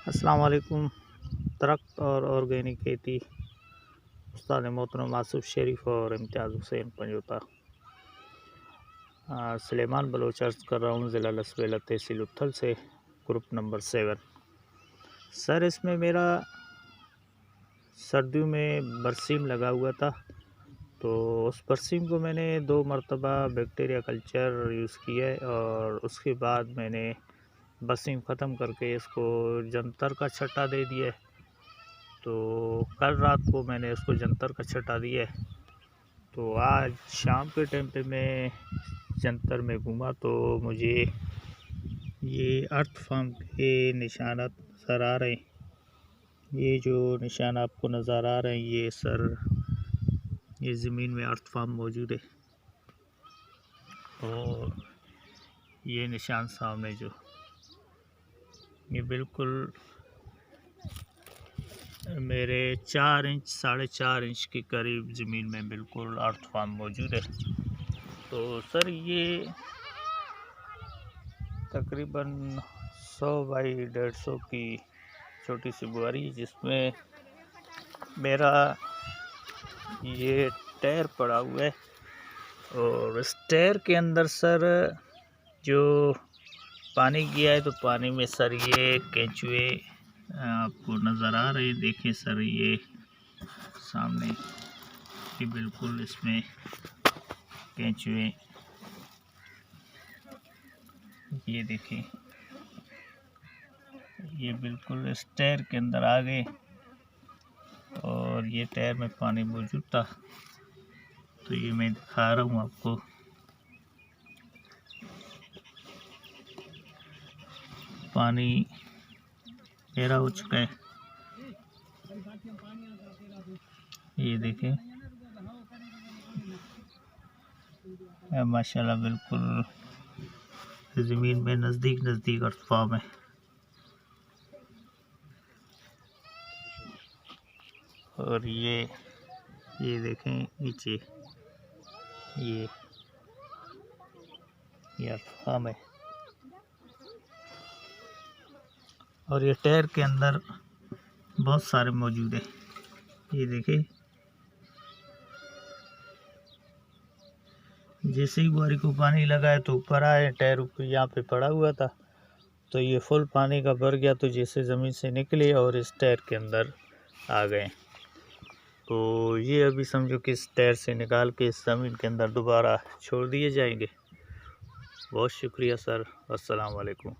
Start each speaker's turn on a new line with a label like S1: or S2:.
S1: अस्सलाम वालेकुम। दरख्त और ऑर्गेनिक खेती उस्ताद मोहतरम आसिफ शरीफ और इम्तियाज़ हुसैन पंजोता। सुलेमान बलोच अर्ज़ कर रहा हूँ, ज़िला लसबेला तहसील उथल से, ग्रुप नंबर 7। सर, इसमें मेरा सर्दियों में बरसीम लगा हुआ था, तो उस बरसीम को मैंने 2 मरतबा बैक्टीरिया कल्चर यूज़ किया है और उसके बाद मैंने बरसीम ख़त्म करके इसको जंतर का छट्टा दे दिया है। तो कल रात को मैंने उसको जंतर का छट्टा दिया है, तो आज शाम के टाइम पे मैं जंतर में घूमा तो मुझे ये अर्थ फार्म के निशानात नज़र आ रहे हैं। ये जो निशान आपको नज़र आ रहे हैं, ये सर ये ज़मीन में अर्थ फार्म मौजूद है। और ये निशान सामने जो ये बिल्कुल मेरे 4 इंच 4.5 इंच के करीब ज़मीन में बिल्कुल अर्थ फार्म मौजूद है। तो सर, ये तकरीबन 100 बाई 150 की छोटी सी बुआरी, जिसमें मेरा ये टायर पड़ा हुआ है। और इस टायर के अंदर सर जो पानी गया है, तो पानी में सर ये केंचुए आपको नज़र आ रहे हैं। देखिए सर, ये सामने कि बिल्कुल इसमें केंचुए, ये देखिए, ये बिल्कुल इस टायर के अंदर आ गए और ये टायर में पानी मौजूद था, तो ये मैं दिखा रहा हूँ आपको। पानी गहरा हो चुका है, ये देखें माशाल्लाह, बिल्कुल ज़मीन में नज़दीक अर्थ फार्म है। और ये देखें नीचे, ये अर्थ फार्म है। और ये टायर के अंदर बहुत सारे मौजूद है, ये देखिए। जैसे ही बुआरी को पानी लगाए तो ऊपर आए, टायर ऊपर यहाँ पे पड़ा हुआ था, तो ये फुल पानी का भर गया, तो जैसे ज़मीन से निकले और इस टायर के अंदर आ गए। तो ये अभी समझो कि इस टायर से निकाल के इस ज़मीन के अंदर दोबारा छोड़ दिए जाएंगे। बहुत शुक्रिया सर। अस्सलाम वालेकुम।